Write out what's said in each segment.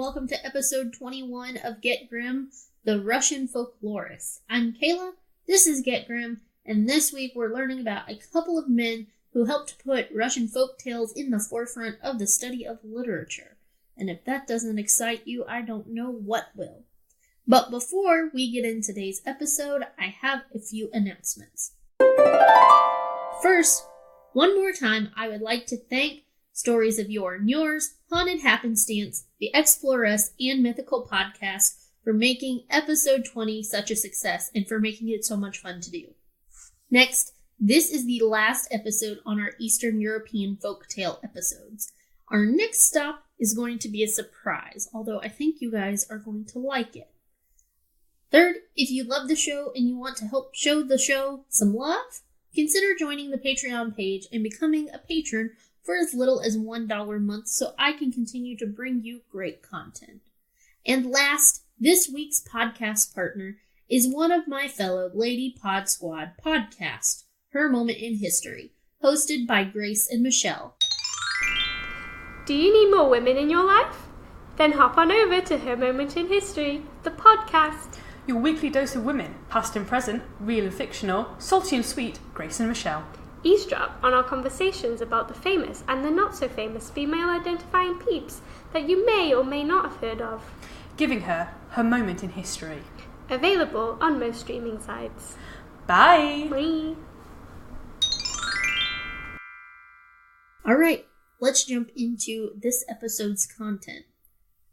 welcome to episode 21 of Get Grim, the Russian Folklorists. I'm Kayla, this is Get Grim, and this week we're learning about a couple of men who helped put Russian folk tales in the forefront of the study of literature. And if that doesn't excite you, I don't know what will. But before we get into today's episode, I have a few announcements. First, one more time, I would like to thank Stories of Yore and Yours, Haunted Happenstance, the Folklorists, and Mythical Podcast for making episode 20 such a success and for making it so much fun to do. Next, this is the last episode on our Eastern European folktale episodes. Our next stop is going to be a surprise, although I think you guys are going to like it. Third, if you love the show and you want to help show the show some love, consider joining the Patreon page and becoming a patron for as little as $1 a month so I can continue to bring you great content. And last, this week's podcast partner is one of my fellow Lady Pod Squad podcast, Her Moment in History, hosted by Grace and Michelle. Do you need more women in your life? Then hop on over to Her Moment in History, the podcast. Your weekly dose of women, past and present, real and fictional, salty and sweet, Grace and Michelle. Eavesdrop on our conversations about the famous and the not-so-famous female-identifying peeps that you may or may not have heard of. Giving her moment in history. Available on most streaming sites. Bye! Bye! Alright, let's jump into this episode's content.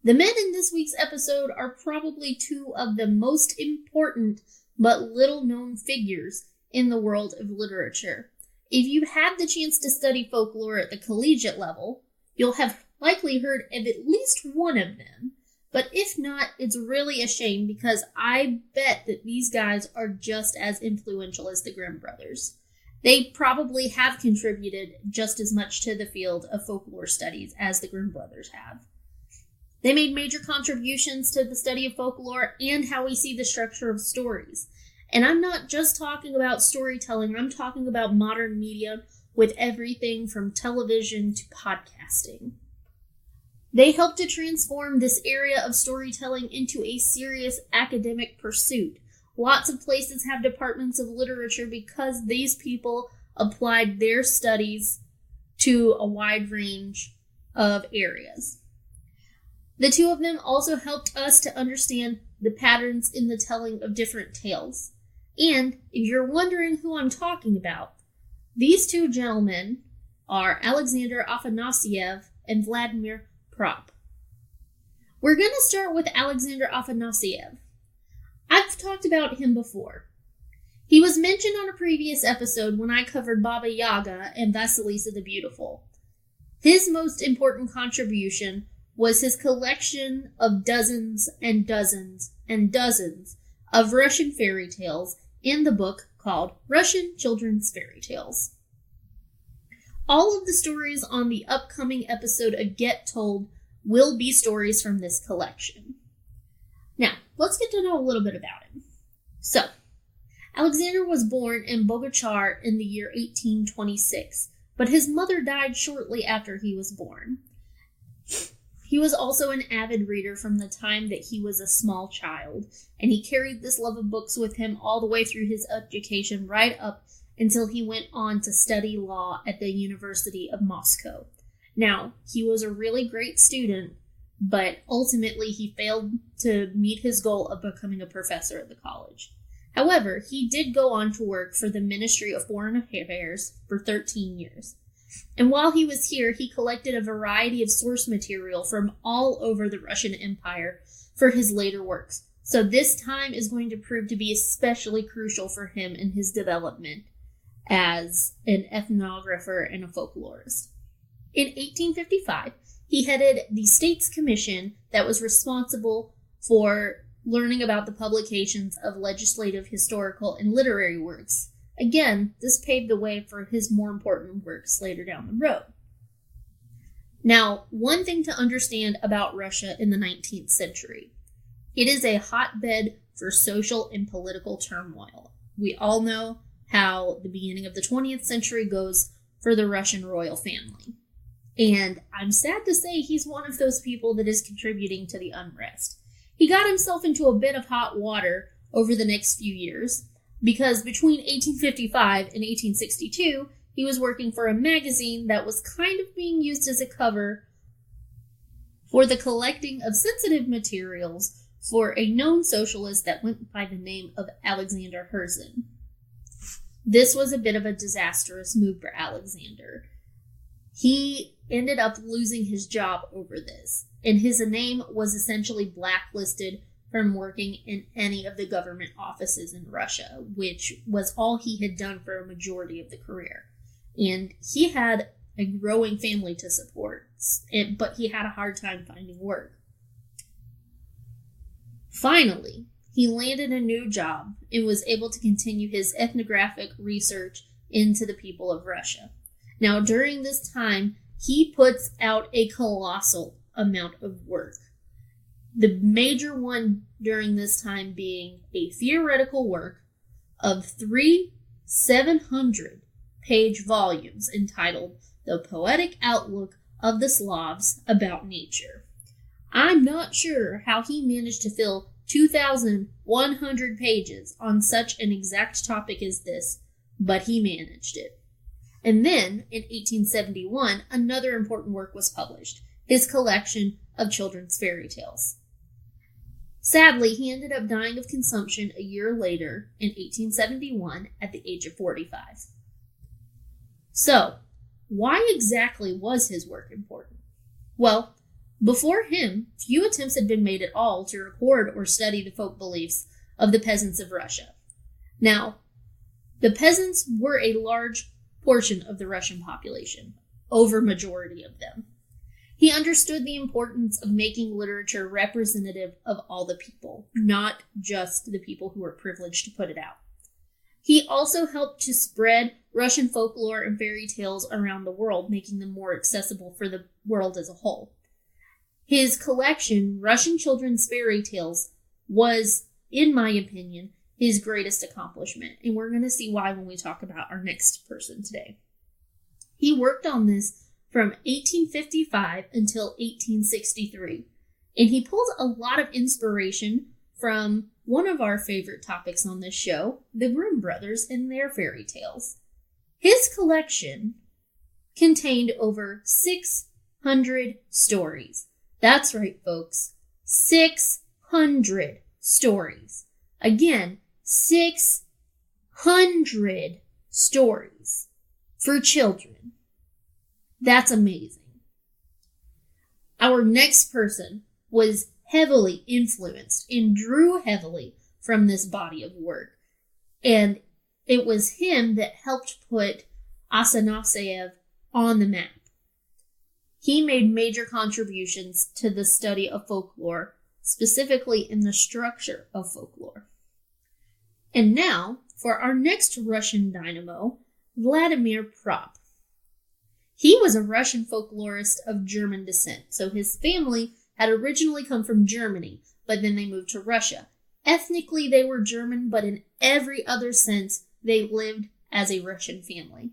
The men in this week's episode are probably two of the most important but little-known figures in the world of literature. If you've had the chance to study folklore at the collegiate level, you'll have likely heard of at least one of them. But if not, it's really a shame because I bet that these guys are just as influential as the Grimm brothers. They probably have contributed just as much to the field of folklore studies as the Grimm brothers have. They made major contributions to the study of folklore and how we see the structure of stories. And I'm not just talking about storytelling, I'm talking about modern media with everything from television to podcasting. They helped to transform this area of storytelling into a serious academic pursuit. Lots of places have departments of literature because these people applied their studies to a wide range of areas. The two of them also helped us to understand the patterns in the telling of different tales. And if you're wondering who I'm talking about, these two gentlemen are Alexander Afanasyev and Vladimir Kropp. We're going to start with Alexander Afanasyev. I've talked about him before. He was mentioned on a previous episode when I covered Baba Yaga and Vasilisa the Beautiful. His most important contribution was his collection of dozens and dozens and dozens of Russian fairy tales in the book called Russian Children's Fairy Tales. All of the stories on the upcoming episode of Get Told will be stories from this collection. Now, let's get to know a little bit about him. So, Alexander was born in Bogachar in the year 1826, but his mother died shortly after he was born. He was also an avid reader from the time that he was a small child, and he carried this love of books with him all the way through his education right up until he went on to study law at the University of Moscow. Now, he was a really great student, but ultimately he failed to meet his goal of becoming a professor at the college. However, he did go on to work for the Ministry of Foreign Affairs for 13 years. And while he was here, he collected a variety of source material from all over the Russian Empire for his later works. So this time is going to prove to be especially crucial for him in his development as an ethnographer and a folklorist. In 1855, he headed the States Commission that was responsible for learning about the publications of legislative, historical, and literary works. Again, this paved the way for his more important works later down the road. Now, one thing to understand about Russia in the 19th century. It is a hotbed for social and political turmoil. We all know how the beginning of the 20th century goes for the Russian royal family. And I'm sad to say he's one of those people that is contributing to the unrest. He got himself into a bit of hot water over the next few years, because between 1855 and 1862, he was working for a magazine that was kind of being used as a cover for the collecting of sensitive materials for a known socialist that went by the name of Alexander Herzen. This was a bit of a disastrous move for Alexander. He ended up losing his job over this, and his name was essentially blacklisted from working in any of the government offices in Russia, which was all he had done for a majority of the career. And he had a growing family to support, but he had a hard time finding work. Finally, he landed a new job and was able to continue his ethnographic research into the people of Russia. Now, during this time, he puts out a colossal amount of work. The major one during this time being a theoretical work of 3 700-page volumes entitled The Poetic Outlook of the Slavs About Nature. I'm not sure how he managed to fill 2,100 pages on such an exact topic as this, but he managed it. And then, in 1871, another important work was published, his collection of children's fairy tales. Sadly, he ended up dying of consumption a year later, in 1871, at the age of 45. So, why exactly was his work important? Well, before him, few attempts had been made at all to record or study the folk beliefs of the peasants of Russia. Now, the peasants were a large portion of the Russian population, over majority of them. He understood the importance of making literature representative of all the people, not just the people who were privileged to put it out. He also helped to spread Russian folklore and fairy tales around the world, making them more accessible for the world as a whole. His collection, Russian Children's Fairy Tales, was, in my opinion, his greatest accomplishment, and we're going to see why when we talk about our next person today. He worked on this from 1855 until 1863, and he pulled a lot of inspiration from one of our favorite topics on this show, the Grimm brothers and their fairy tales. His collection contained over 600 stories. That's right, folks. 600 stories. Again, 600 stories for children. That's amazing. Our next person was heavily influenced and drew heavily from this body of work. And it was him that helped put Afanasyev on the map. He made major contributions to the study of folklore, specifically in the structure of folklore. And now, for our next Russian dynamo, Vladimir Kropp. He was a Russian folklorist of German descent, so his family had originally come from Germany, but then they moved to Russia. Ethnically, they were German, but in every other sense, they lived as a Russian family.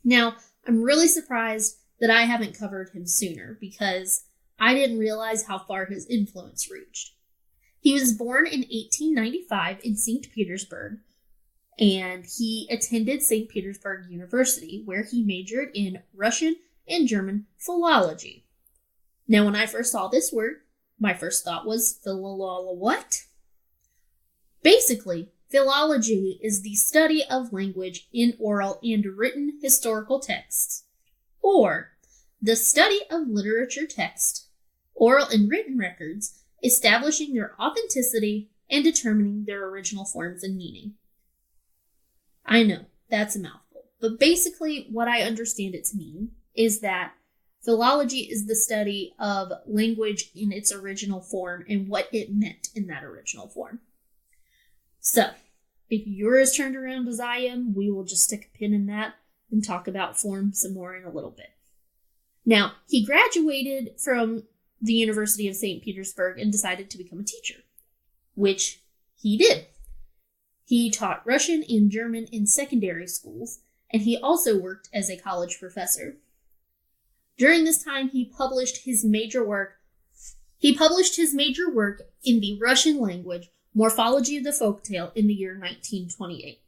Now, I'm really surprised that I haven't covered him sooner, because I didn't realize how far his influence reached. He was born in 1895 in St. Petersburg, and he attended St. Petersburg University, where he majored in Russian and German philology. Now, when I first saw this word, my first thought was, what? Basically, philology is the study of language in oral and written historical texts, or the study of literature text, oral and written records, establishing their authenticity and determining their original forms and meaning. I know, that's a mouthful, but basically what I understand it to mean is that philology is the study of language in its original form and what it meant in that original form. So, if you're as turned around as I am, we will just stick a pin in that and talk about form some more in a little bit. Now, he graduated from the University of St. Petersburg and decided to become a teacher, which he did. He taught Russian and German in secondary schools, and he also worked as a college professor. During this time, he published his major work in the Russian language, Morphology of the Folktale, in the year 1928.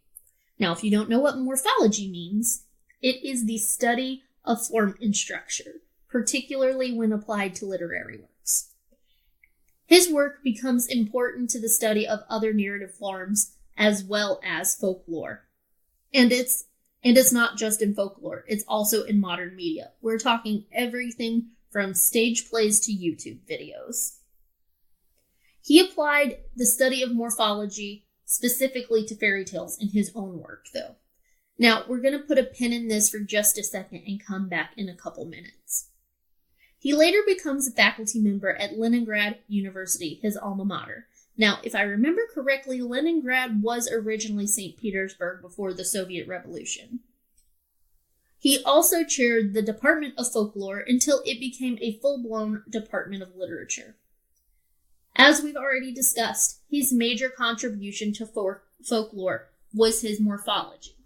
Now, if you don't know what morphology means, it is the study of form and structure, particularly when applied to literary works. His work becomes important to the study of other narrative forms as well as folklore. And it's not just in folklore, it's also in modern media. We're talking everything from stage plays to YouTube videos. He applied the study of morphology specifically to fairy tales in his own work, though. Now, we're going to put a pin in this for just a second and come back in a couple minutes. He later becomes a faculty member at Leningrad University, his alma mater. Now, if I remember correctly, Leningrad was originally St. Petersburg before the Soviet Revolution. He also chaired the Department of Folklore until it became a full-blown Department of Literature. As we've already discussed, his major contribution to folklore was his morphology.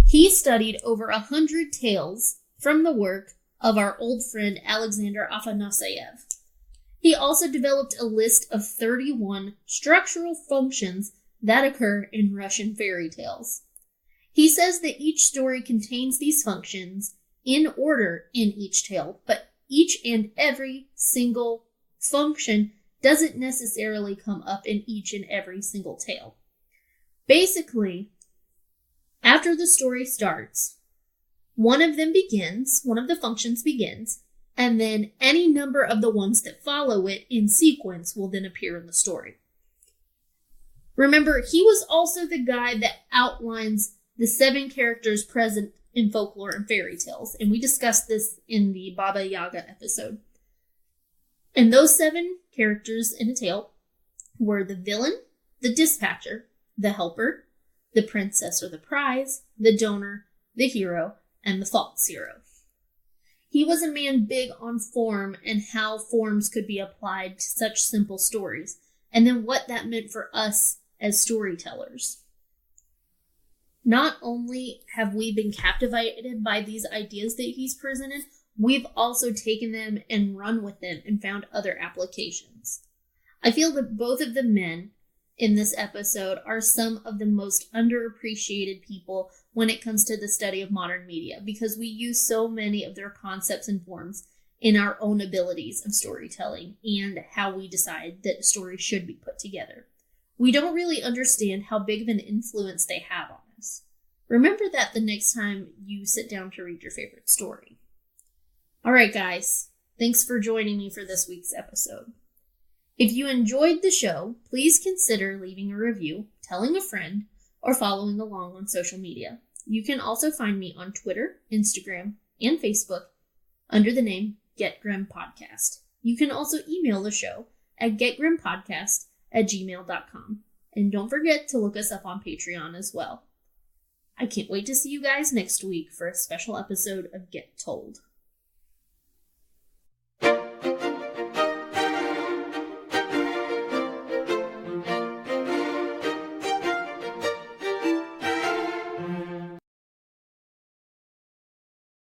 He studied over 100 tales from the work of our old friend Alexander Afanasyev. He also developed a list of 31 structural functions that occur in Russian fairy tales. He says that each story contains these functions in order in each tale, but each and every single function doesn't necessarily come up in each and every single tale. Basically, after the story starts, one of the functions begins, and then any number of the ones that follow it in sequence will then appear in the story. Remember, he was also the guy that outlines the 7 characters present in folklore and fairy tales, and we discussed this in the Baba Yaga episode. And those 7 characters in a tale were the villain, the dispatcher, the helper, the princess or the prize, the donor, the hero, and the false hero. He was a man big on form and how forms could be applied to such simple stories, and then what that meant for us as storytellers. Not only have we been captivated by these ideas that he's presented, we've also taken them and run with them and found other applications. I feel that both of the men in this episode are some of the most underappreciated people when it comes to the study of modern media, because we use so many of their concepts and forms in our own abilities of storytelling and how we decide that a story should be put together. We don't really understand how big of an influence they have on us. Remember that the next time you sit down to read your favorite story. All right, guys. Thanks for joining me for this week's episode. If you enjoyed the show, please consider leaving a review, telling a friend, or following along on social media. You can also find me on Twitter, Instagram, and Facebook under the name Get Grim Podcast. You can also email the show at getgrimpodcast@gmail.com. And don't forget to look us up on Patreon as well. I can't wait to see you guys next week for a special episode of Get Told.